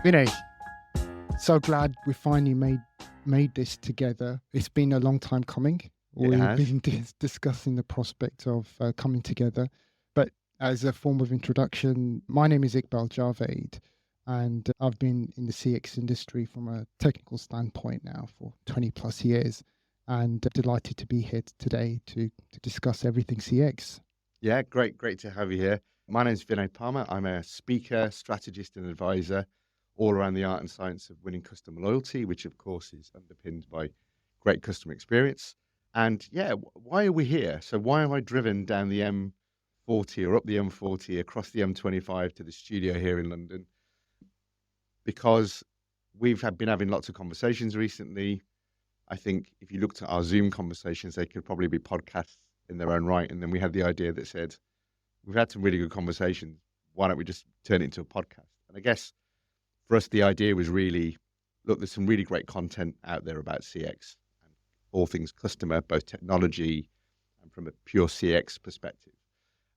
Vinay, so glad we finally made this together. It's been a long time coming. It We've has. been discussing the prospect of coming together. But as a form of introduction, my name is Iqbal Javaid, and I've been in the CX industry from a technical standpoint now for 20 plus years, and delighted to be here today to discuss everything CX. Yeah, great to have you here. My name's Vinay Parmar. I'm a speaker, strategist, and advisor all around the art and science of winning customer loyalty, which of course is underpinned by great customer experience. And yeah, why are we here? So why am I driven down the M40 or up the M40 across the M25 to the studio here in London? Because been having lots of conversations recently. I think if you looked at our Zoom conversations, they could probably be podcasts in their own right. And then we had the idea that said, we've had some really good conversations. Why don't we just turn it into a podcast? And I guess for us, the idea was really, look, there's some really great content out there about CX and all things customer, both technology and from a pure CX perspective.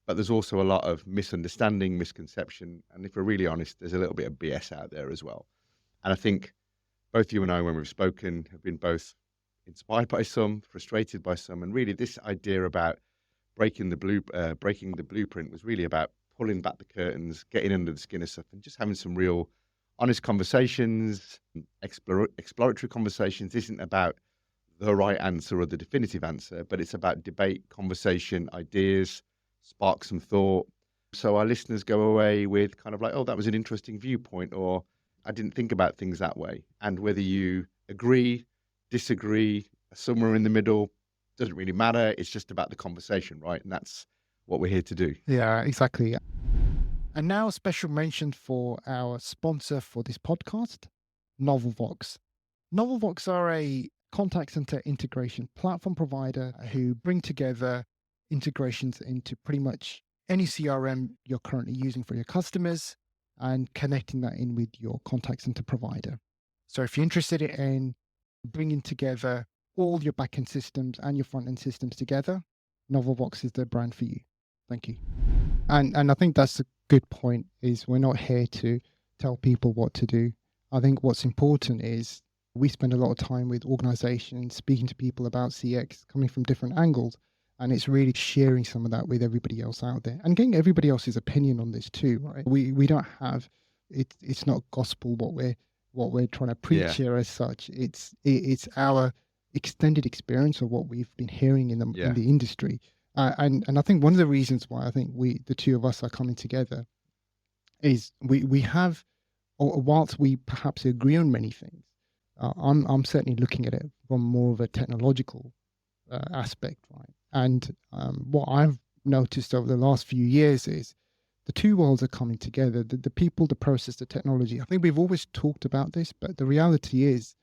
But there's also a lot of misunderstanding, misconception. And if we're really honest, there's a little bit of BS out there as well. And I think both you and I, when we've spoken, have been both inspired by some, frustrated by some. And really this idea about breaking the blueprint was really about pulling back the curtains, getting under the skin of stuff, and just having some real honest conversations, exploratory conversations. This isn't about the right answer or the definitive answer, but it's about debate, conversation, ideas, spark some thought. So our listeners go away with kind of like, oh, that was an interesting viewpoint, or I didn't think about things that way. And whether you agree, disagree, somewhere in the middle, doesn't really matter. It's just about the conversation, right? And that's what we're here to do. Yeah, exactly. And now a special mention for our sponsor for this podcast, NovelVox. NovelVox are a contact center integration platform provider who bring together integrations into pretty much any CRM you're currently using for your customers and connecting that in with your contact center provider. So if you're interested in bringing together all your backend systems and your front end systems together, NovelVox is the brand for you. Thank you. And I think that's a good point, is we're not here to tell people what to do. I think what's important is we spend a lot of time with organizations, speaking to people about CX, coming from different angles. And it's really sharing some of that with everybody else out there and getting everybody else's opinion on this too, right? We don't have, it's not gospel what we're trying to preach here as such. It's our extended experience of what we've been hearing in the industry. And I think one of the reasons why I think the two of us are coming together is we have, or whilst we perhaps agree on many things, I'm certainly looking at it from more of a technological aspect, right? And what I've noticed over the last few years is the two worlds are coming together, the people, the process, the technology. I think we've always talked about this, but the reality is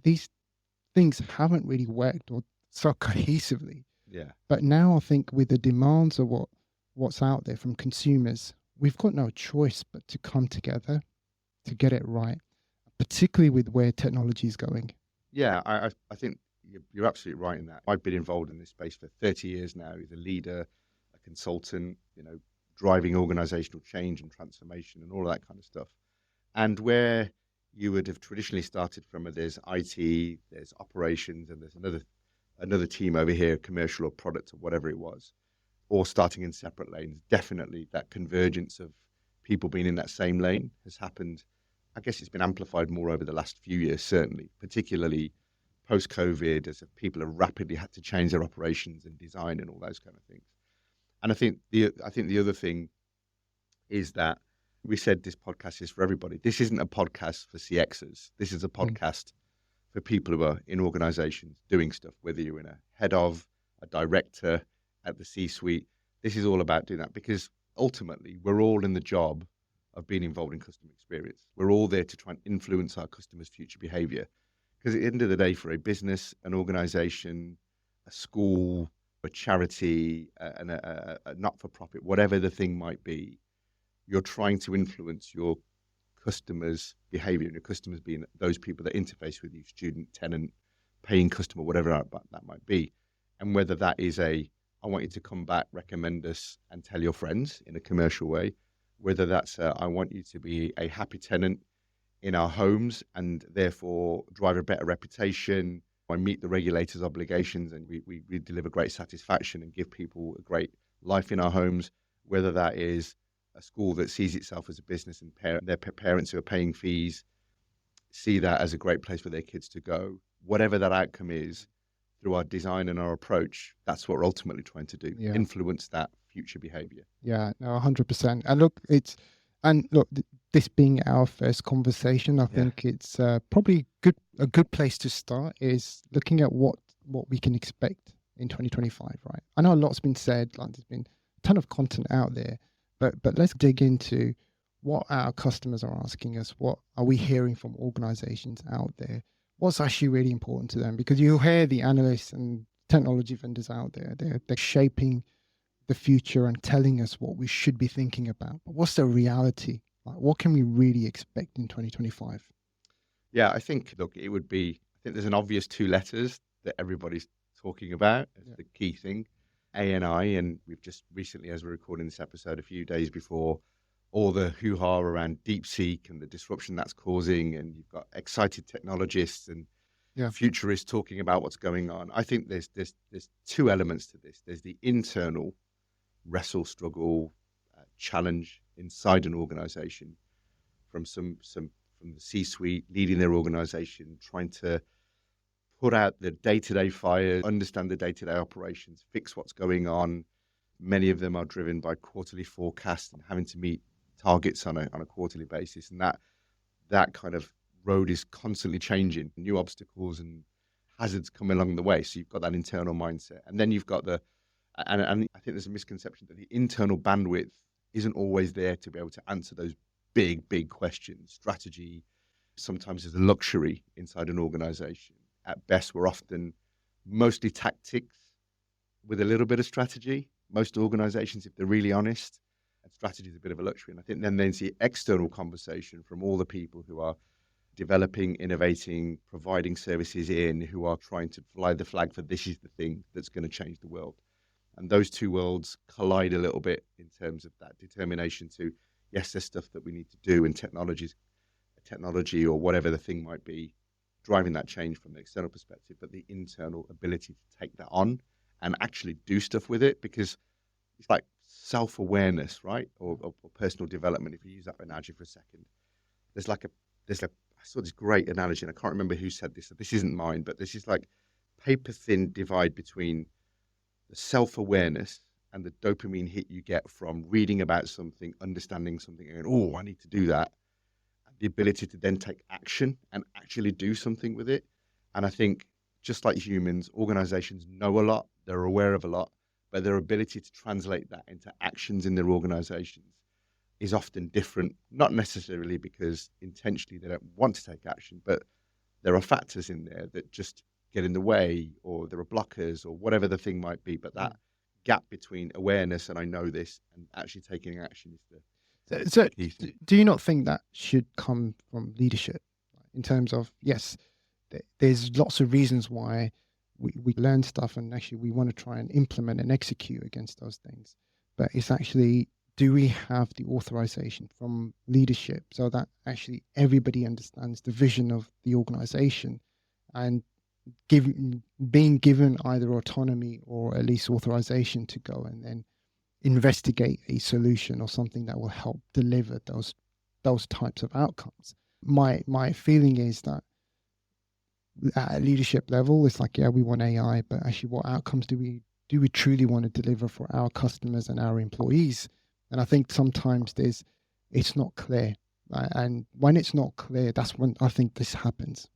these things haven't really worked or so cohesively. Yeah. But now I think with the demands of what's out there from consumers, we've got no choice but to come together to get it right, particularly with where technology is going. Yeah, I think you're absolutely right in that. I've been involved in this space for 30 years now as a leader, a consultant, driving organizational change and transformation and all of that kind of stuff. And where you would have traditionally started from, there's IT, there's operations, and there's another team over here, commercial or product or whatever it was, or starting in separate lanes. Definitely that convergence of people being in that same lane has happened. I guess it's been amplified more over the last few years, certainly, particularly post-COVID, as people have rapidly had to change their operations and design and all those kind of things. And I think the other thing is that we said this podcast is for everybody. This isn't a podcast for CXers. This is a podcast for people who are in organizations doing stuff, whether you're in a head of, a director, at the C-suite. This is all about doing that, because ultimately we're all in the job of being involved in customer experience. We're all there to try and influence our customers' future behavior. Because at the end of the day, for a business, an organization, a school, a charity, a not-for-profit, whatever the thing might be, you're trying to influence your customers' behavior, and your customers being those people that interface with you, student, tenant, paying customer, whatever that might be. And whether that is I want you to come back, recommend us, and tell your friends in a commercial way, whether that's I want you to be a happy tenant in our homes and therefore drive a better reputation and meet the regulators' obligations, and we deliver great satisfaction and give people a great life in our homes, whether that is a school that sees itself as a business and their parents who are paying fees see that as a great place for their kids to go. Whatever that outcome is, through our design and our approach, that's what we're ultimately trying to do, Yeah. influence that future behavior. Yeah, no, 100%. And look, this being our first conversation, I think it's probably a good place to start is looking at what we can expect in 2025, right? I know a lot's been said, like there's been a ton of content out there, but let's dig into what our customers are asking us. What are we hearing from organizations out there? What's actually really important to them? Because you hear the analysts and technology vendors out there, they're shaping the future and telling us what we should be thinking about. But what's the reality? Like, what can we really expect in 2025? Yeah, I think, look, I think there's an obvious two letters that everybody's talking about as the key thing, A&I, and we've just recently, as we're recording this episode, a few days before, all the hoo-ha around DeepSeek and the disruption that's causing, and you've got excited technologists and futurists talking about what's going on. I think there's two elements to this. There's the internal wrestle, struggle, challenge inside an organization from from the C-suite leading their organization, trying to put out the day-to-day fires, understand the day-to-day operations, fix what's going on. Many of them are driven by quarterly forecasts and having to meet targets on a quarterly basis, and that kind of road is constantly changing. New obstacles and hazards come along the way. So you've got that internal mindset, and then you've got and I think there's a misconception that the internal bandwidth isn't always there to be able to answer those big questions. Strategy sometimes is a luxury inside an organization. At best, we're often mostly tactics with a little bit of strategy. Most organizations, if they're really honest, and strategy is a bit of a luxury. And I think then there's the external conversation from all the people who are developing, innovating, providing services who are trying to fly the flag for this is the thing that's going to change the world. And those two worlds collide a little bit in terms of that determination to, yes, there's stuff that we need to do in technology or whatever the thing might be, driving that change from the external perspective, but the internal ability to take that on and actually do stuff with it, because it's like self-awareness, right? Or personal development, if you use that analogy for a second. I saw this great analogy, and I can't remember who said this. This isn't mine, but this is like paper-thin divide between the self-awareness and the dopamine hit you get from reading about something, understanding something, and going, oh, I need to do that. The ability to then take action and actually do something with it. And I think just like humans, organizations know a lot, they're aware of a lot, but their ability to translate that into actions in their organizations is often different, not necessarily because intentionally they don't want to take action, but there are factors in there that just get in the way, or there are blockers, or whatever the thing might be. But that gap between awareness and I know this and actually taking action is So do you not think that should come from leadership in terms of, yes, there's lots of reasons why we learn stuff and actually we want to try and implement and execute against those things. But it's actually, do we have the authorization from leadership so that actually everybody understands the vision of the organization and being given either autonomy or at least authorization to go and then investigate a solution or something that will help deliver those types of outcomes? My feeling is that at a leadership level, it's like, yeah, we want AI, but actually what outcomes do we truly want to deliver for our customers and our employees? And I think sometimes it's not clear. And when it's not clear, that's when I think this happens.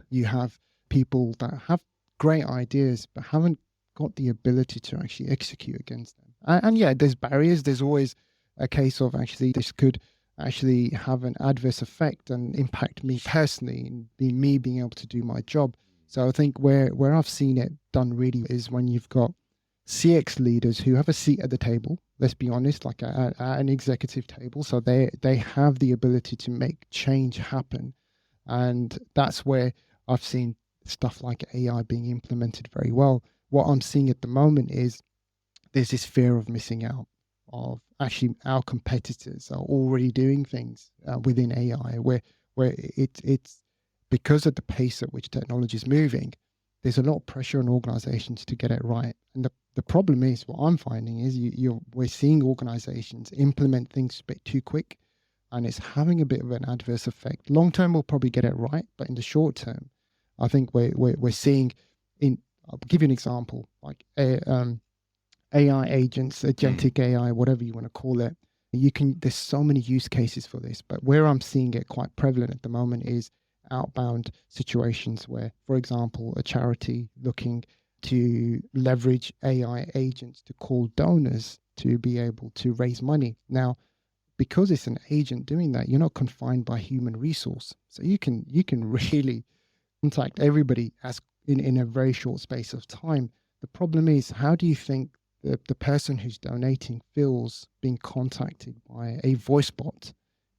You have people that have great ideas, but haven't got the ability to actually execute against them. And yeah, there's barriers. There's always a case of actually this could actually have an adverse effect and impact me personally and me being able to do my job. So I think where I've seen it done really is when you've got CX leaders who have a seat at the table, let's be honest, like at an executive table. So they have the ability to make change happen. And that's where I've seen stuff like AI being implemented very well. What I'm seeing at the moment is there's this fear of missing out, of actually our competitors are already doing things within AI. We're where it's because of the pace at which technology is moving, there's a lot of pressure on organizations to get it right. And the problem is, what I'm finding is we're seeing organizations implement things a bit too quick, and it's having a bit of an adverse effect. Long term, we'll probably get it right, but in the short term, I think we're seeing in. I'll give you an example, like AI agents, agentic AI, whatever you want to call it. There's so many use cases for this, but where I'm seeing it quite prevalent at the moment is outbound situations where, for example, a charity looking to leverage AI agents to call donors to be able to raise money. Now, because it's an agent doing that, you're not confined by human resource. So you can really contact everybody in a very short space of time. The problem is, how do you think the person who's donating feels being contacted by a voice bot?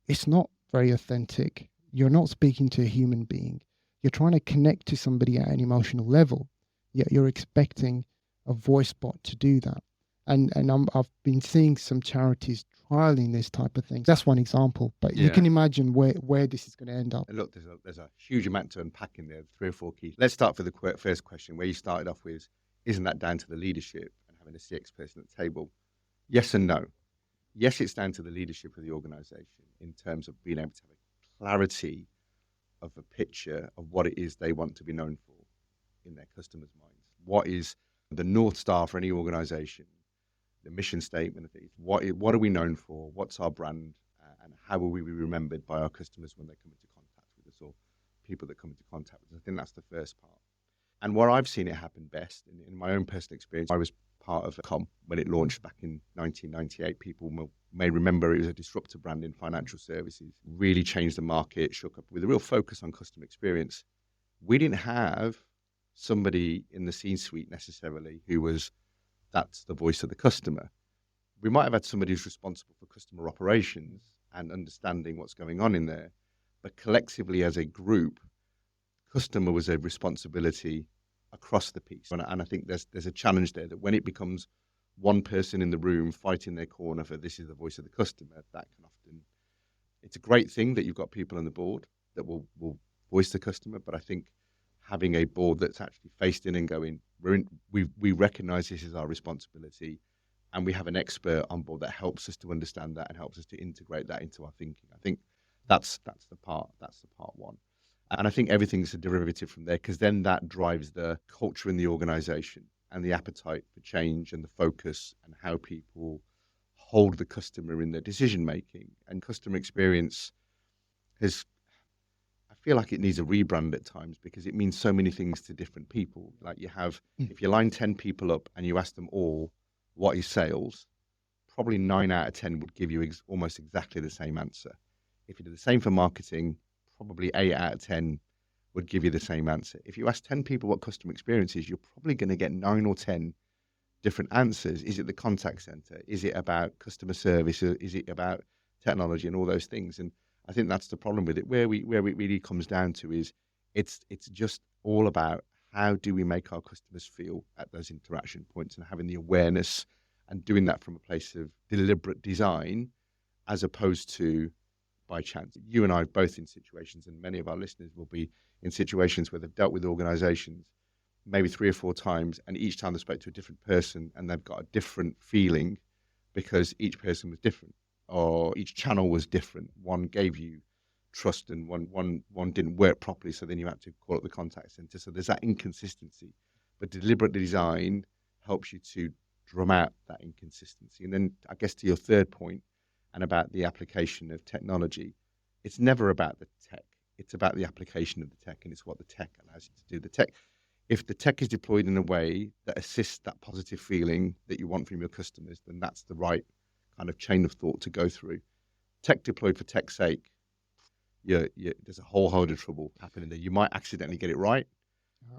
It's not very authentic. You're not speaking to a human being. You're trying to connect to somebody at an emotional level, yet you're expecting a voice bot to do that. And I've been seeing some charities trialing this type of thing. That's one example, but you can imagine where this is going to end up. Look, there's a huge amount to unpack in there, 3 or 4 key. Let's start with the first question, where you started off with, isn't that down to the leadership and having a CX person at the table? Yes and no. Yes, it's down to the leadership of the organization in terms of being able to have a clarity of a picture of what it is they want to be known for in their customers' minds. What is the North Star for any organization? The mission statement of it. What are we known for? What's our brand? And how will we be remembered by our customers when they come into contact with us, or people that come into contact with us? I think that's the first part. And where I've seen it happen best, in my own personal experience, I was part of Com when it launched back in 1998. People may remember it was a disruptive brand in financial services, really changed the market, shook up with a real focus on customer experience. We didn't have somebody in the C-suite necessarily who was, that's the voice of the customer. We might have had somebody who's responsible for customer operations and understanding what's going on in there, but collectively as a group, customer was a responsibility across the piece. And I think there's a challenge there that when it becomes one person in the room fighting their corner for this is the voice of the customer, that can often, it's a great thing that you've got people on the board that will voice the customer, but I think having a board that's actually faced in and going, we recognize this is our responsibility, and we have an expert on board that helps us to understand that and helps us to integrate that into our thinking. I think that's the part one. And I think everything's a derivative from there, because then that drives the culture in the organization and the appetite for change and the focus and how people hold the customer in their decision making. And customer experience I feel like it needs a rebrand at times, because it means so many things to different people. Like you have, if you line 10 people up and you ask them all, what is sales? Probably 9 out of 10 would give you almost exactly the same answer. If you do the same for marketing, probably 8 out of 10 would give you the same answer. If you ask 10 people what customer experience is, you're probably going to get 9 or 10 different answers. Is it the contact center? Is it about customer service? Or is it about technology and all those things? And I think that's the problem with it. Where it really comes down to is it's just all about how do we make our customers feel at those interaction points, and having the awareness and doing that from a place of deliberate design as opposed to by chance. You and I are both in situations, and many of our listeners will be in situations where they've dealt with organizations maybe 3 or 4 times, and each time they spoke to a different person and they've got a different feeling because each person was different, or each channel was different. One gave you trust and one didn't work properly, so then you had to call up the contact center. So there's that inconsistency. But deliberate design helps you to drum out that inconsistency. And then I guess to your third point, and about the application of technology, it's never about the tech. It's about the application of the tech, and it's what the tech allows you to do. The tech, if the tech is deployed in a way that assists that positive feeling that you want from your customers, then that's the right kind of chain of thought to go through. Tech deployed for tech's sake, there's a whole load of trouble happening there. You might accidentally get it right,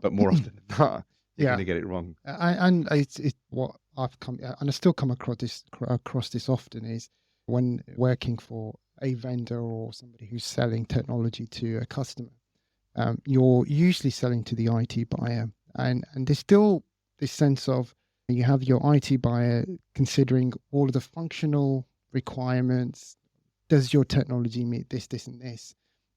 but more often than not, you're going to get it wrong. And it's what I've come, and I still come across this often, is when working for a vendor or somebody who's selling technology to a customer, you're usually selling to the IT buyer, and there's still this sense of you have your IT buyer considering all of the functional requirements. Does your technology meet this, and this?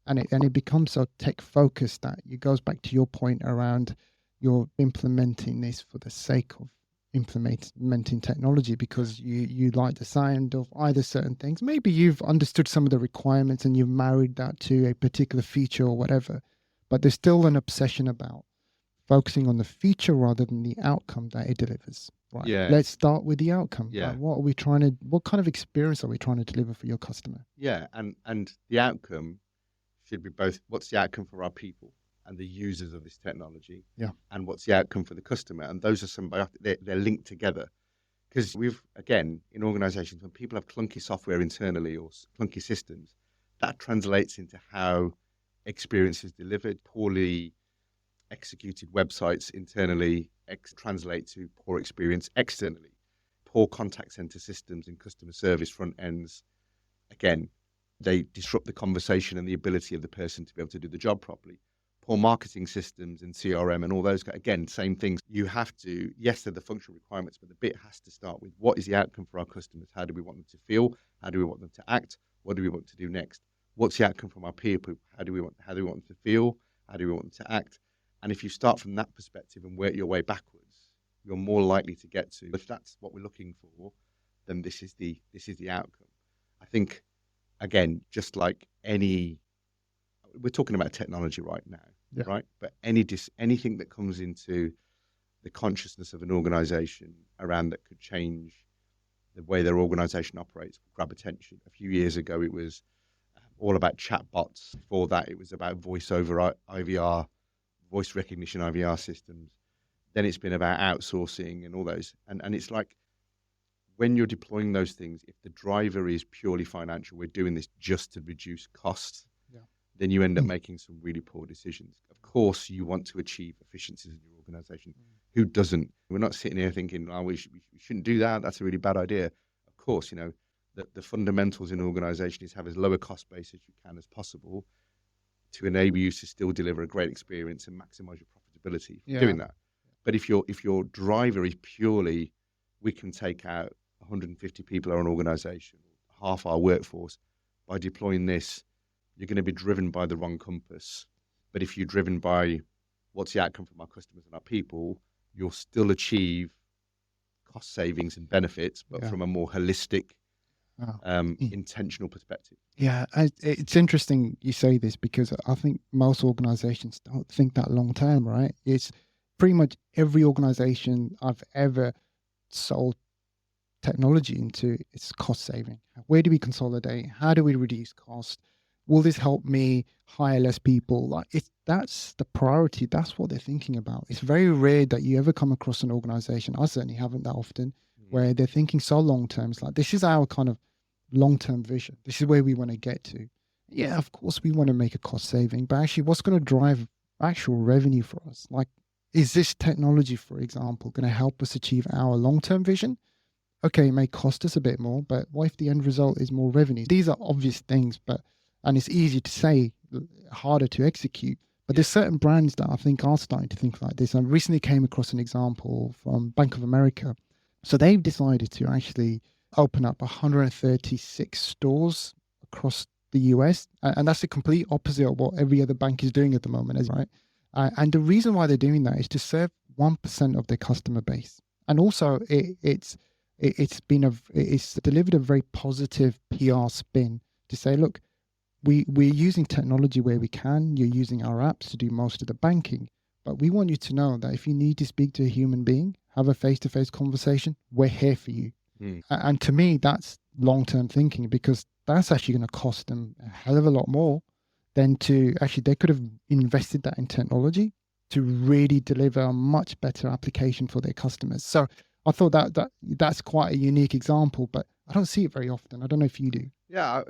And it becomes so tech focused that it goes back to your point around you're implementing this for the sake of implementing technology because you like the sound of either certain things. Maybe you've understood some of the requirements and you've married that to a particular feature or whatever, but there's still an obsession about focusing on the feature rather than the outcome that it delivers. Right. Yeah. Let's start with the outcome. Yeah. Like, what kind of experience are we trying to deliver for your customer? Yeah. And the outcome should be both what's the outcome for our people and the users of this technology, and what's the outcome for the customer. And those are they're linked together. Because again, in organizations, when people have clunky software internally or clunky systems, that translates into how experience is delivered. Poorly executed websites internally translate to poor experience externally. Poor contact center systems and customer service front ends, again, they disrupt the conversation and the ability of the person to be able to do the job properly. Poor marketing systems and CRM and all those, again, same things. You have to, yes, they're the functional requirements, but the bit has to start with what is the outcome for our customers? How do we want them to feel? How do we want them to act? What do we want to do next? What's the outcome from our people? How do we want them to feel? How do we want them to act? And if you start from that perspective and work your way backwards, you're more likely to get to, if that's what we're looking for, then this is the outcome. I think, again, just like we're talking about technology right now, right? But anything that comes into the consciousness of an organization around that could change the way their organization operates will grab attention. A few years ago, it was all about chatbots. Before that, it was about voice over IVR, voice recognition IVR systems. Then it's been about outsourcing and all those. And it's like, when you're deploying those things, if the driver is purely financial, we're doing this just to reduce costs, then you end up making some really poor decisions. Of course, you want to achieve efficiencies in your organization. Who doesn't? We're not sitting here thinking, oh, we shouldn't do that. That's a really bad idea. Of course, the fundamentals in an organization is have as low a cost base as you can as possible to enable you to still deliver a great experience and maximize your profitability for doing that. But if your driver is purely, we can take out 150 people in an organization, half our workforce, by deploying this, you're going to be driven by the wrong compass. But if you're driven by what's the outcome from our customers and our people, you'll still achieve cost savings and benefits, but from a more holistic, intentional perspective. Yeah, it's interesting you say this because I think most organizations don't think that long term, right? It's pretty much every organization I've ever sold technology into, it's cost saving. Where do we consolidate? How do we reduce cost? Will this help me hire less people? Like, that's the priority. That's what they're thinking about. It's very rare that you ever come across an organization, I certainly haven't that often, where they're thinking so long term. It's like, this is our kind of long-term vision. This is where we want to get to. Yeah, of course we want to make a cost saving, but actually what's going to drive actual revenue for us? Like, is this technology, for example, going to help us achieve our long-term vision? Okay, it may cost us a bit more, but what if the end result is more revenue? These are obvious things, and it's easy to say, harder to execute. But there's certain brands that I think are starting to think like this. I recently came across an example from Bank of America. So they've decided to actually open up 136 stores across the US. And that's the complete opposite of what every other bank is doing at the moment, right? And the reason why they're doing that is to serve 1% of their customer base. And also it's delivered a very positive PR spin to say, look, we're using technology where we can. You're using our apps to do most of the banking. But we want you to know that if you need to speak to a human being, have a face-to-face conversation, we're here for you. And to me, that's long-term thinking, because that's actually going to cost them a hell of a lot more than they could have invested that in technology to really deliver a much better application for their customers. So I thought that's quite a unique example, but I don't see it very often. I don't know if you do. Yeah,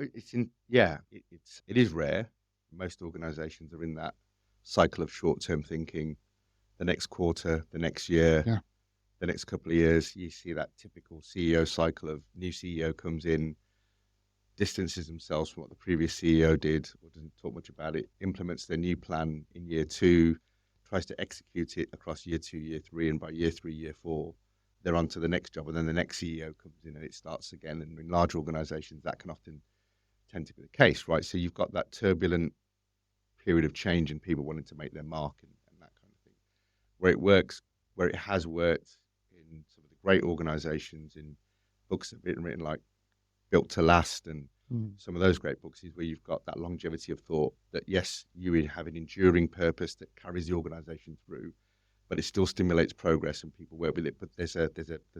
it is rare. Most organizations are in that cycle of short-term thinking. The next quarter, the next year, the next couple of years, you see that typical CEO cycle of new CEO comes in, distances themselves from what the previous CEO did, or doesn't talk much about it, implements their new plan in year 2, tries to execute it across year 2, year 3, and by year 3, year 4, they're on to the next job, and then the next CEO comes in and it starts again. And in large organizations, that can often tend to be the case, right? So you've got that turbulent period of change and people wanting to make their mark and that kind of thing. Where it works, where it has worked in some of the great organizations, in books that have been written like Built to Last and some of those great books, is where you've got that longevity of thought that, yes, you have an enduring purpose that carries the organization through, but it still stimulates progress and people work with it. But there's a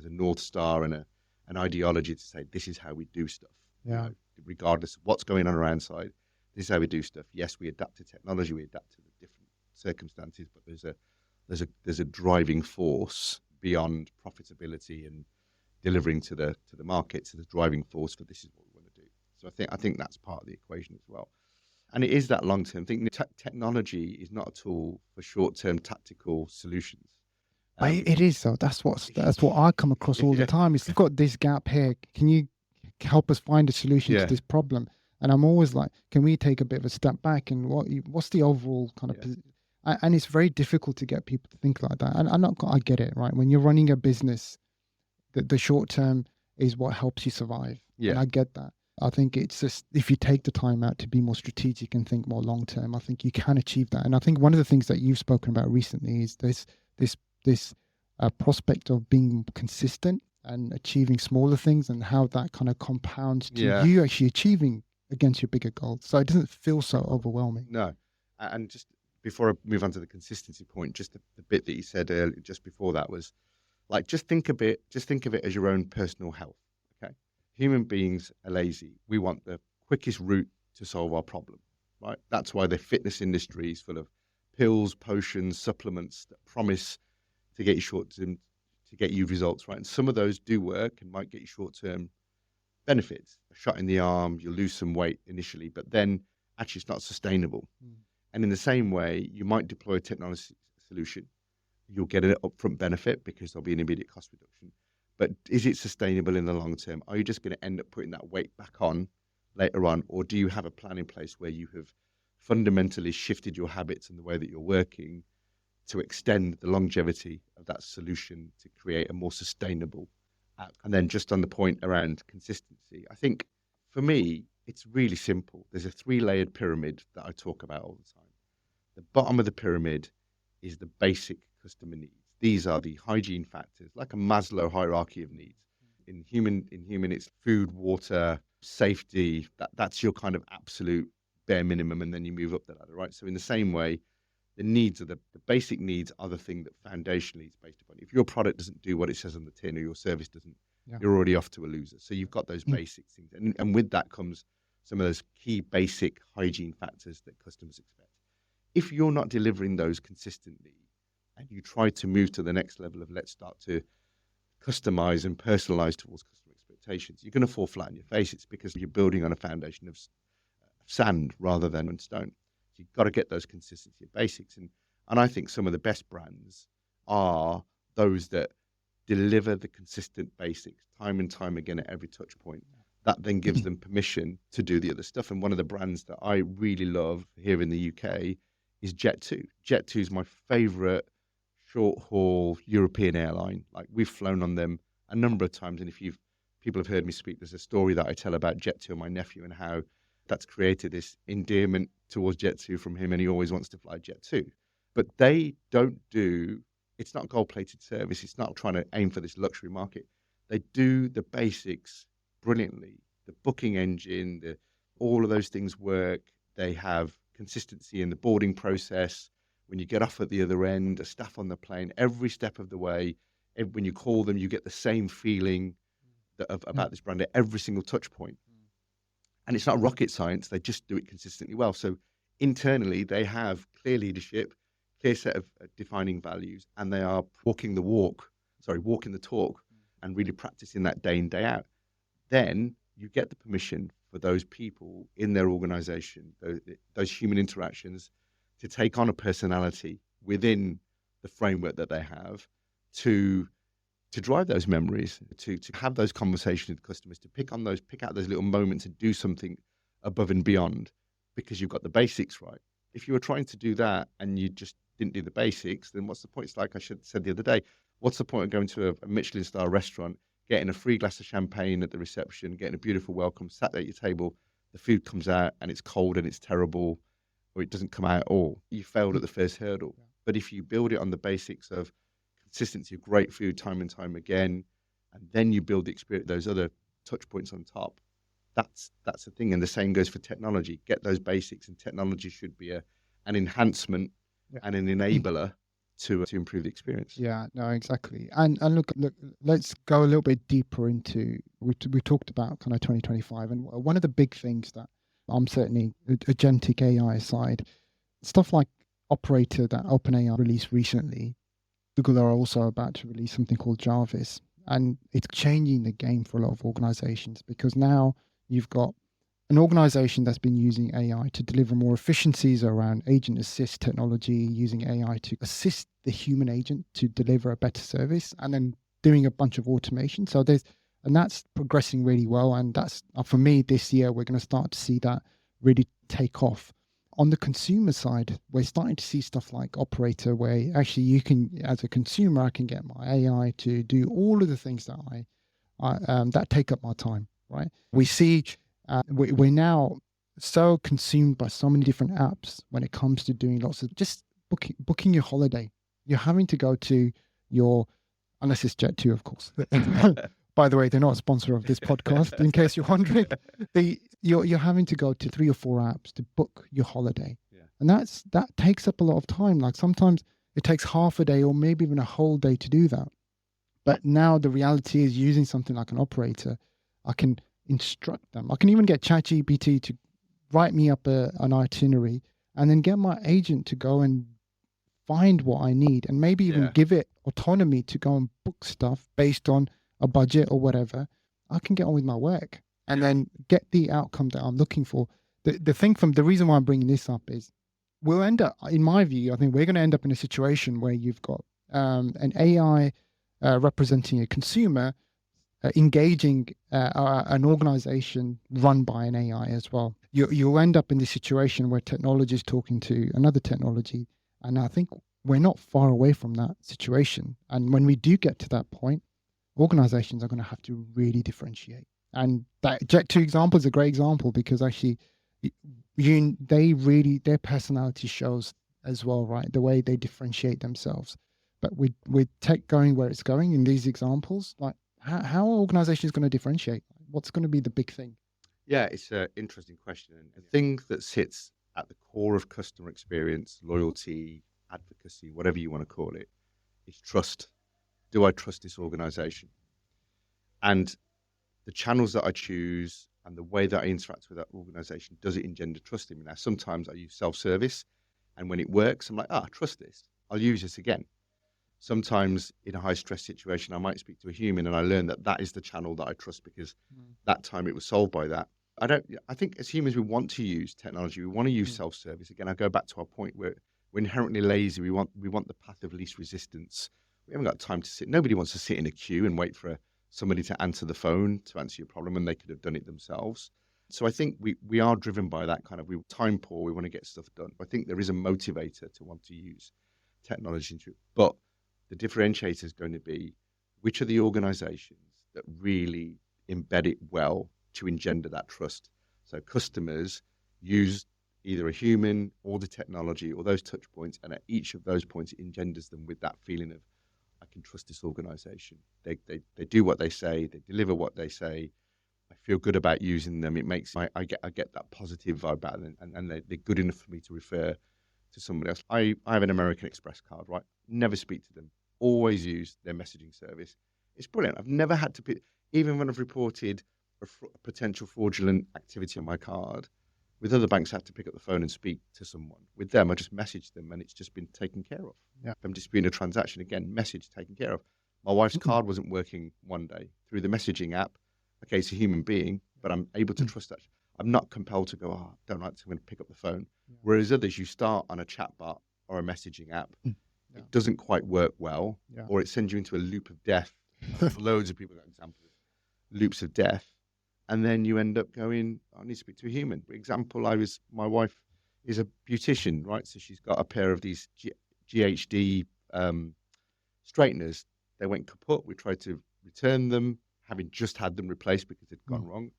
North Star and an ideology to say, this is how we do stuff. Yeah. Regardless of what's going on around side, this is how we do stuff. Yes, we adapt to technology, we adapt to the different circumstances, but there's a driving force beyond profitability and delivering to the market. So the driving force for this is what we want to do. So I think that's part of the equation as well. And it is that long-term thing. Technology is not a tool for short-term tactical solutions. But it is though. That's what I come across all the time. It's got this gap here. Can you help us find a solution to this problem? And I'm always like, can we take a bit of a step back and what's the overall kind of position? And it's very difficult to get people to think like that. And I get it, right? When you're running a business, the short term is what helps you survive. Yeah. And I get that. I think it's just, if you take the time out to be more strategic and think more long term, I think you can achieve that. And I think one of the things that you've spoken about recently is this prospect of being consistent and achieving smaller things, and how that kind of compounds to you actually achieving against your bigger goals. So it doesn't feel so overwhelming. No. And just before I move on to the consistency point, just the bit that you said earlier, just before that, was like, just think of it as your own personal health. Okay. Human beings are lazy. We want the quickest route to solve our problem, right? That's why the fitness industry is full of pills, potions, supplements that promise to get you short-term, to get you results, right? And some of those do work and might get you short-term benefits. A shot in the arm, you'll lose some weight initially, but then actually it's not sustainable. And in the same way, you might deploy a technology solution. You'll get an upfront benefit because there'll be an immediate cost reduction. But is it sustainable in the long term? Are you just going to end up putting that weight back on later on? Or do you have a plan in place where you have fundamentally shifted your habits and the way that you're working to extend the longevity of that solution to create a more sustainable outcome? And then just on the point around consistency, I think for me, it's really simple. There's a 3-layered pyramid that I talk about all the time. The bottom of the pyramid is the basic customer needs. These are the hygiene factors, like a Maslow hierarchy of needs. In human, it's food, water, safety. That's your kind of absolute bare minimum, and then you move up the ladder, right? So in the same way, the needs are the basic needs are the thing that foundationally is based upon. If your product doesn't do what it says on the tin, or your service doesn't, you're already off to a loser. So you've got those basic things. And with that comes some of those key basic hygiene factors that customers expect. If you're not delivering those consistently, and you try to move to the next level of let's start to customize and personalize towards customer expectations, you're going to fall flat on your face. It's because you're building on a foundation of sand rather than on stone. So you've got to get those consistency basics. And I think some of the best brands are those that deliver the consistent basics time and time again at every touch point. That then gives them permission to do the other stuff. And one of the brands that I really love here in the UK is Jet2. Jet2 is my favorite short-haul European airline. Like, we've flown on them a number of times. And if people have heard me speak, there's a story that I tell about Jet2 and my nephew and how that's created this endearment towards Jet2 from him. And he always wants to fly Jet2. But they don't it's not gold-plated service. It's not trying to aim for this luxury market. They do the basics brilliantly. The booking engine, all of those things work. They have consistency in the boarding process. When you get off at the other end, a staff on the plane, every step of the way, when you call them, you get the same feeling about this brand at every single touch point. And it's not rocket science. They just do it consistently well. So internally, they have clear leadership, clear set of defining values, and they are walking the talk, and really practicing that day in, day out. Then you get the permission for those people in their organization, those human interactions, to take on a personality within the framework that they have to drive those memories, to have those conversations with customers, to pick out those little moments and do something above and beyond, because you've got the basics right. If you were trying to do that and you just didn't do the basics, then what's the point? It's like I said the other day, what's the point of going to a Michelin star restaurant, getting a free glass of champagne at the reception, getting a beautiful welcome, sat at your table, the food comes out and it's cold and it's terrible, or it doesn't come out at all, you failed at the first hurdle. But if you build it on the basics of consistency of great food time and time again, and then you build the experience, those other touch points on top, that's the thing. And the same goes for technology. Get those basics, and technology should be an enhancement Yeah. and an enabler to improve the experience. Yeah, no, exactly. And look, let's go a little bit deeper into, we talked about kind of 2025, and one of the big things that I'm certainly agentic AI aside, stuff like Operator that OpenAI released recently. Google are also about to release something called Jarvis, and it's changing the game for a lot of organizations, because now you've got an organization that's been using AI to deliver more efficiencies around agent assist technology, using AI to assist the human agent to deliver a better service, and then doing a bunch of automation. So and that's progressing really well. And that's, for me, this year, we're going to start to see that really take off. On the consumer side, we're starting to see stuff like Operator, where actually you can, as a consumer, I can get my AI to do all of the things that that take up my time, right? We see we're now so consumed by so many different apps when it comes to doing lots of just booking your holiday. You're having to go to unless it's Jet2, of course. By the way, they're not a sponsor of this podcast, in case you're wondering. You're having to go to 3 or 4 apps to book your holiday. Yeah. And that takes up a lot of time. Like sometimes it takes half a day or maybe even a whole day to do that. But now the reality is, using something like an Operator, I can instruct them. I can even get ChatGPT to write me up an itinerary, and then get my agent to go and find what I need, and maybe even give it autonomy to go and book stuff based on a budget or whatever. I can get on with my work and then get the outcome that I'm looking for. The reason why I'm bringing this up is, we'll end up, in my view, I think we're going to end up in a situation where you've got an AI representing a consumer, engaging an organization run by an AI as well. You'll end up in this situation where technology is talking to another technology. And I think we're not far away from that situation. And when we do get to that point, organizations are going to have to really differentiate. And that Jet2 example is a great example, because actually their personality shows as well, right? The way they differentiate themselves. But with tech going where it's going in these examples, like how are organizations going to differentiate? What's going to be the big thing? Yeah, it's an interesting question. And the thing that sits at the core of customer experience, loyalty, advocacy, whatever you want to call it, is trust. Do I trust this organization? And the channels that I choose and the way that I interact with that organization, does it engender trust in me? Now, sometimes I use self-service, and when it works, I'm like, I trust this. I'll use this again. Sometimes in a high stress situation, I might speak to a human, and I learn that is the channel that I trust, because that time it was solved by that. I think as humans, we want to use technology. We want to use self-service. Again, I go back to our point where we're inherently lazy. We want the path of least resistance. We haven't got time to sit. Nobody wants to sit in a queue and wait for somebody to answer the phone to answer your problem when they could have done it themselves. So I think we are driven by that kind of, time poor. We want to get stuff done. I think there is a motivator to want to use technology, but the differentiator is going to be, which are the organizations that really embed it well to engender that trust. So customers use either a human or the technology or those touch points, and at each of those points, it engenders them with that feeling of, I can trust this organization. They do what they say, they deliver what they say. I feel good about using them. It makes I get that positive vibe out of them, and they're good enough for me to refer to somebody else. I have an American Express card, right? Never speak to them. Always use their messaging service. It's brilliant. I've never had to even when I've reported a potential fraudulent activity on my card. With other banks, I have to pick up the phone and speak to someone. With them, I just message them, and it's just been taken care of. Yeah. If I'm disputing a transaction, again, message taken care of. My wife's card wasn't working one day through the messaging app. Okay, it's a human being, but I'm able to trust that. I'm not compelled to go, I don't like to, I'm going to pick up the phone. Yeah. Whereas others, you start on a chatbot or a messaging app, it doesn't quite work well, or it sends you into a loop of death. Loads of people got examples of loops of death. And then you end up going, I need to speak to a human. For example, my wife is a beautician, right? So she's got a pair of these GHD straighteners. They went kaput. We tried to return them, having just had them replaced because they'd gone wrong.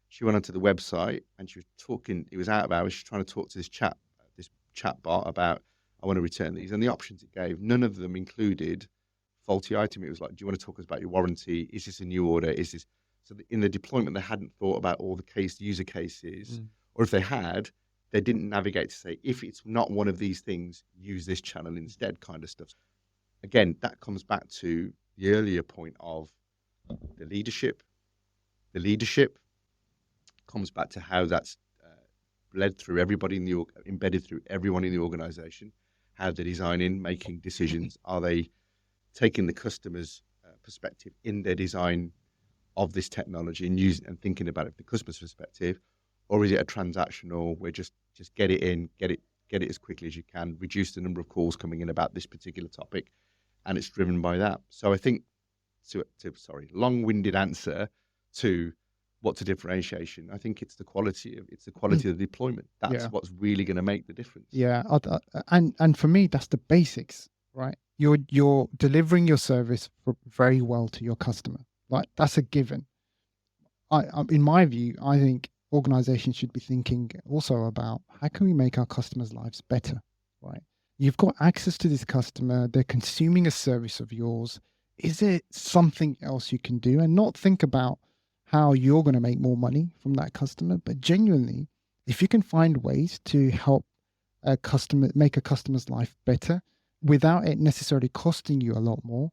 She went onto the website and she was talking. It was out of hours. She's trying to talk to this chap, this chat bot about, I want to return these. And the options it gave, none of them included faulty item. It was like, do you want to talk about your warranty? Is this a new order? Is this... So in the deployment, they hadn't thought about all the user cases, or if they had, they didn't navigate to say, if it's not one of these things, use this channel instead, kind of stuff. Again, that comes back to the earlier point of the leadership. The leadership comes back to how that's bled through everybody embedded through everyone in the organization. How they're designing, making decisions. Are they taking the customer's perspective in their design of this technology and using and thinking about it from the customer's perspective, or is it a transactional where just get it in, get it as quickly as you can, reduce the number of calls coming in about this particular topic, and it's driven by that. So I think, long-winded answer to what's a differentiation. I think it's the quality of the deployment. That's what's really going to make the difference. Yeah, and for me, that's the basics, right? You're delivering your service very well to your customer. Like, that's a given. In my view, I think organizations should be thinking also about how can we make our customers' lives better, right? You've got access to this customer, they're consuming a service of yours. Is there something else you can do? And not think about how you're going to make more money from that customer, but genuinely, if you can find ways to help make a customer's life better without it necessarily costing you a lot more,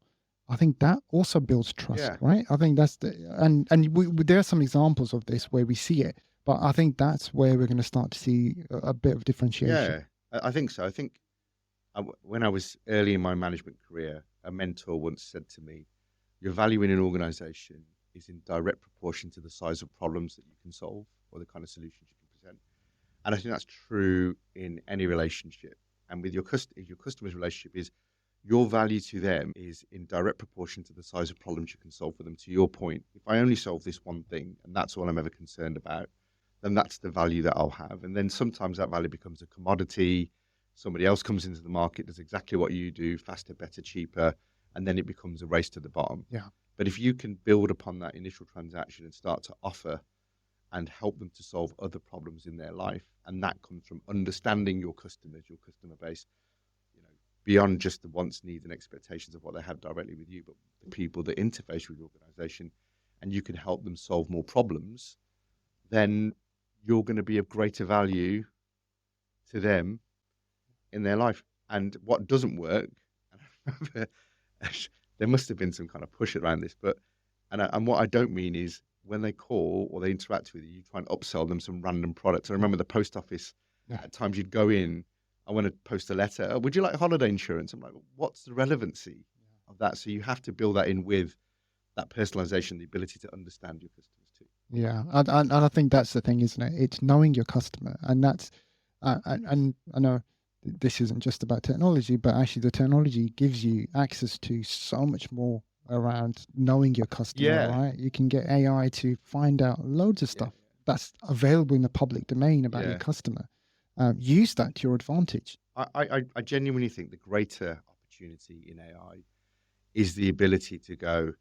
I think that also builds trust, right? I think that's there are some examples of this where we see it, but I think that's where we're going to start to see a bit of differentiation. Yeah, I think so. I think when I was early in my management career, a mentor once said to me, your value in an organization is in direct proportion to the size of problems that you can solve or the kind of solutions you can present. And I think that's true in any relationship. And with your customer's relationship is, your value to them is in direct proportion to the size of problems you can solve for them. To your point, if I only solve this one thing and that's all I'm ever concerned about, then that's the value that I'll have. And then sometimes that value becomes a commodity. Somebody else comes into the market, does exactly what you do, faster, better, cheaper, and then it becomes a race to the bottom. Yeah. But if you can build upon that initial transaction and start to offer and help them to solve other problems in their life, and that comes from understanding your customers, your customer base, beyond just the wants, needs, and expectations of what they have directly with you, but the people that interface with your organization, and you can help them solve more problems, then you're going to be of greater value to them in their life. And what doesn't work, there must have been some kind of push around this, and what I don't mean is when they call or they interact with you, you try and upsell them some random products. I remember the post office, at times you'd go in, I want to post a letter. Oh, would you like holiday insurance? I'm like, what's the relevancy of that? So you have to build that in with that personalization, the ability to understand your customers too. Yeah, and I think that's the thing, isn't it? It's knowing your customer, and that's and I know this isn't just about technology, but actually the technology gives you access to so much more around knowing your customer, right? You can get AI to find out loads of stuff that's available in the public domain about your customer. Use that to your advantage. I genuinely think the greater opportunity in AI is the ability to go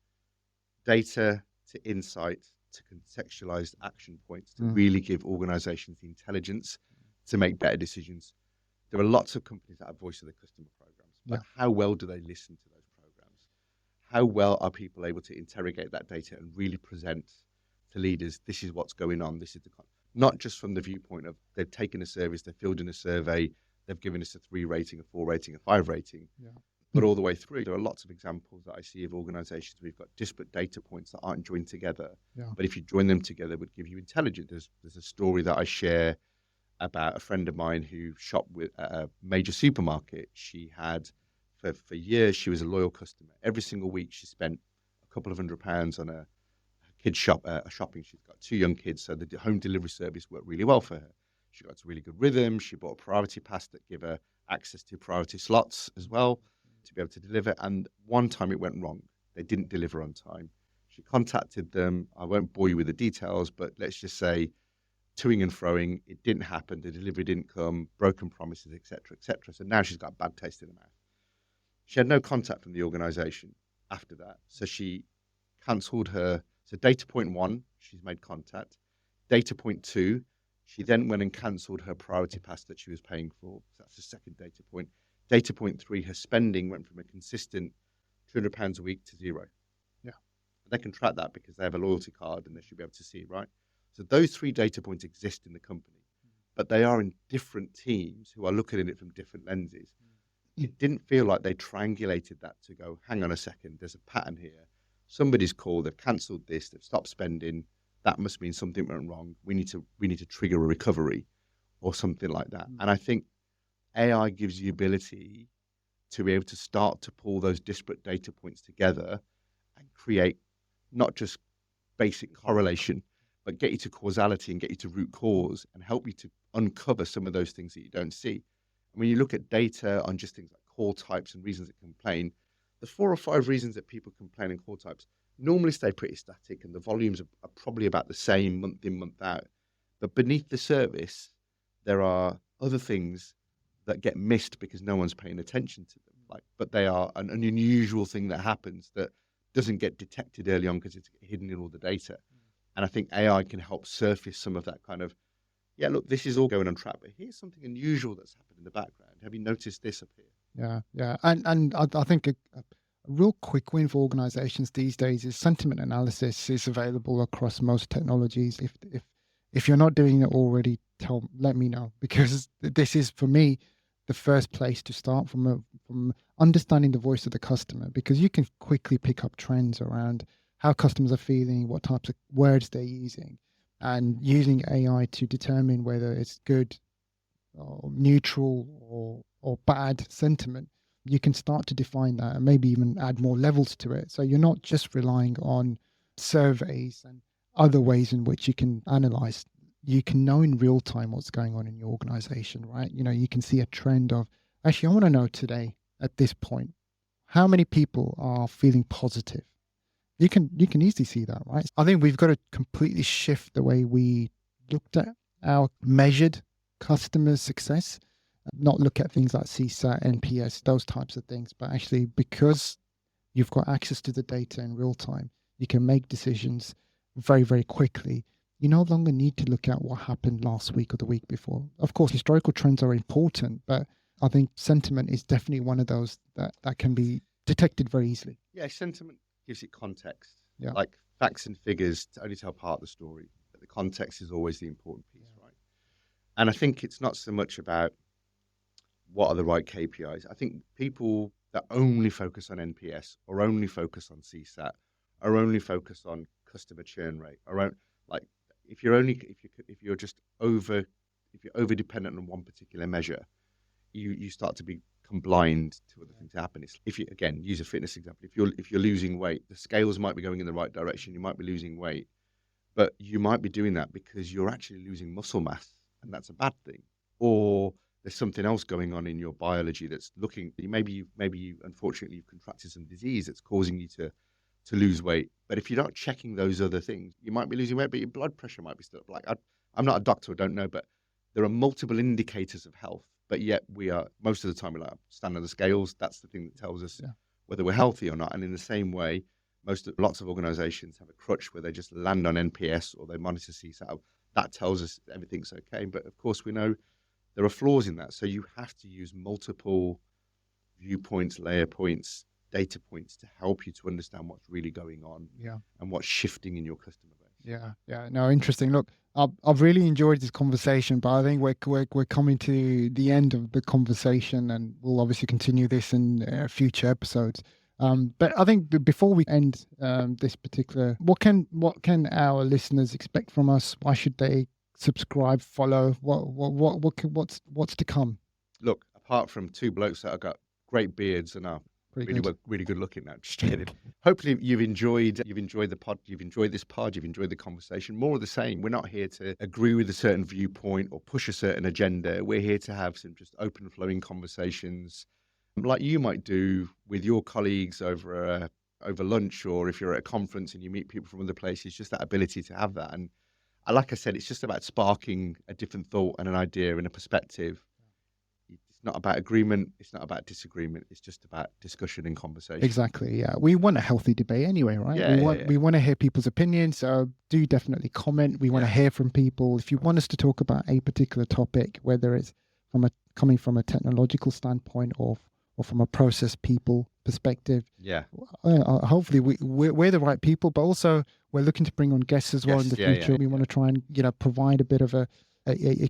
data to insight to contextualized action points to really give organizations the intelligence to make better decisions. There are lots of companies that have voice of the customer programs, but how well do they listen to those programs? How well are people able to interrogate that data and really present to leaders, this is what's going on, this is the not just from the viewpoint of they've taken a service, they've filled in a survey, they've given us a 3 rating, a 4 rating, a 5 rating, but all the way through. There are lots of examples that I see of organizations where we've got disparate data points that aren't joined together. But if you join them together, it would give you intelligence. There's a story that I share about a friend of mine who shopped with a major supermarket. She had, for years, she was a loyal customer. Every single week, she spent a couple of £100 on a kids shopping. She's got 2 young kids, so the home delivery service worked really well for her. She got a really good rhythm. She bought a priority pass that gave her access to priority slots as well to be able to deliver. And one time it went wrong. They didn't deliver on time. She contacted them. I won't bore you with the details, but let's just say toing and froing, it didn't happen. The delivery didn't come, broken promises, etc., etc. So now she's got a bad taste in her mouth. She had no contact from the organization after that. So she cancelled her. So data point 1, she's made contact. Data point 2, She then went and cancelled her priority pass that she was paying for. So that's the second data point. Data point 3, her spending went from a consistent £200 a week to zero. Yeah. They can track that because they have a loyalty card and they should be able to see, right? So those 3 data points exist in the company, but they are in different teams who are looking at it from different lenses. It didn't feel like they triangulated that to go, hang on a second, there's a pattern here. Somebody's called, they've cancelled this, they've stopped spending. That must mean something went wrong. We need to trigger a recovery or something like that. And I think AI gives you the ability to be able to start to pull those disparate data points together and create not just basic correlation, but get you to causality and get you to root cause and help you to uncover some of those things that you don't see. And when you look at data on just things like call types and reasons that complain, the 4 or 5 reasons that people complain in call types normally stay pretty static and the volumes are probably about the same month in, month out. But beneath the surface, there are other things that get missed because no one's paying attention to them. But they are an unusual thing that happens that doesn't get detected early on because it's hidden in all the data. And I think AI can help surface some of that kind of, yeah, look, this is all going on track, but here's something unusual that's happened in the background. Have you noticed this up here? Yeah. And I think a real quick win for organizations these days is sentiment analysis is available across most technologies. If you're not doing it already, let me know, because this is, for me, the first place to start from understanding the voice of the customer, because you can quickly pick up trends around how customers are feeling, what types of words they're using, and using AI to determine whether it's good or neutral or bad sentiment. You can start to define that and maybe even add more levels to it. So you're not just relying on surveys and other ways in which you can analyze. You can know in real time what's going on in your organization, right? You can see a trend of, actually, I want to know today at this point, how many people are feeling positive? You can easily see that, right? I think we've got to completely shift the way we looked at our measured customer success, not look at things like CSAT, NPS, those types of things, but actually, because you've got access to the data in real time, you can make decisions very, very quickly. You no longer need to look at what happened last week or the week before. Of course, historical trends are important, but I think sentiment is definitely one of those that can be detected very easily. Yeah, sentiment gives it context. Yeah. Like facts and figures only tell part of the story, but the context is always the important piece, right? And I think it's not so much about what are the right KPIs. I think people that only focus on NPS or only focus on CSAT or only focus on customer churn rate or if you're over dependent on one particular measure, you start to become blind to other things happen. If you, again, use a fitness example, if you're losing weight, the scales might be going in the right direction. You might be losing weight, but you might be doing that because you're actually losing muscle mass, and that's a bad thing. Or there's something else going on in your biology that's maybe you unfortunately you've contracted some disease that's causing you to lose weight. But if you're not checking those other things, you might be losing weight, but your blood pressure might be still up. I'm not a doctor, I don't know, but there are multiple indicators of health. But yet most of the time, we're like, stand on the scales. That's the thing that tells us whether we're healthy or not. And in the same way, lots of organizations have a crutch where they just land on NPS or they monitor CSAT. That tells us everything's okay. But of course, we know there are flaws in that. So you have to use multiple viewpoints, layer points, data points to help you to understand what's really going on and what's shifting in your customer base. Yeah. No, interesting. Look, I've really enjoyed this conversation, but I think we're coming to the end of the conversation, and we'll obviously continue this in future episodes. But I think before we end this particular, what can our listeners expect from us? Why should they subscribe, follow? What's to come? Look, apart from 2 blokes that have got great beards and are really good looking now. Just kidding. Hopefully you've enjoyed the pod, you've enjoyed this pod, you've enjoyed the conversation. More of the same. We're not here to agree with a certain viewpoint or push a certain agenda. We're here to have some just open flowing conversations like you might do with your colleagues over lunch, or if you're at a conference and you meet people from other places, just that ability to have that. And like I said, it's just about sparking a different thought and an idea and a perspective. It's not about agreement. It's not about disagreement. It's just about discussion and conversation. Exactly. Yeah. We want a healthy debate anyway, right? Yeah, We want to hear people's opinions. So do definitely comment. We want to hear from people. If you want us to talk about a particular topic, whether it's coming from a technological standpoint or from a process people perspective, hopefully we're the right people, but also we're looking to bring on guests as well in the future. We want to try and provide a bit of a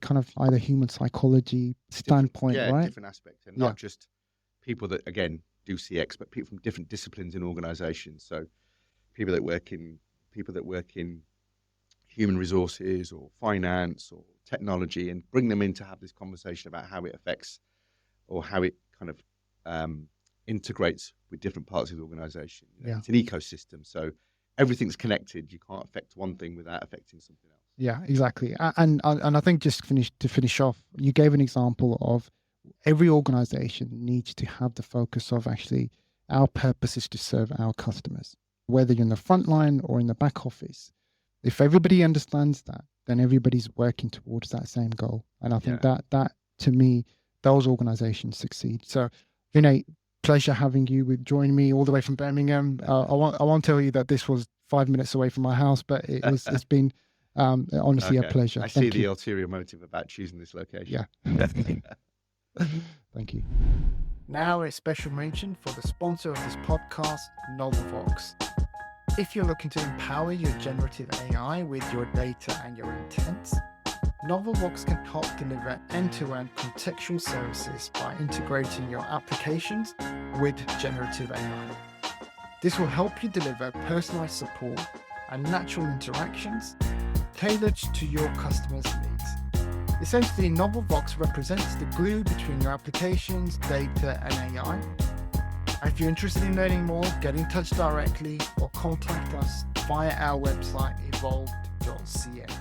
kind of either human psychology standpoint, right? Different aspects, and not just people that again do CX, but people from different disciplines in organisations. So people that work in human resources or finance or technology, and bring them in to have this conversation about how it affects or how it kind of integrates with different parts of the organisation. It's an ecosystem, so everything's connected. You can't affect one thing without affecting something else. Yeah, exactly. And I think just to finish off, you gave an example of every organization needs to have the focus of actually our purpose is to serve our customers, whether you're in the front line or in the back office. If everybody understands that, then everybody's working towards that same goal. And I think that to me, those organizations succeed. So, Vinay, pleasure having you join me all the way from Birmingham. I won't tell you that this was 5 minutes away from my house, but it's been honestly a pleasure. I see the ulterior motive about choosing this location. Yeah. Thank you. Now a special mention for the sponsor of this podcast, NovelVox. If you're looking to empower your generative AI with your data and your intents, NovelVox can help deliver end-to-end contextual services by integrating your applications with generative AI. This will help you deliver personalized support and natural interactions tailored to your customers' needs. Essentially, NovelVox represents the glue between your applications, data, and AI. If you're interested in learning more, get in touch directly or contact us via our website, evolved.cx.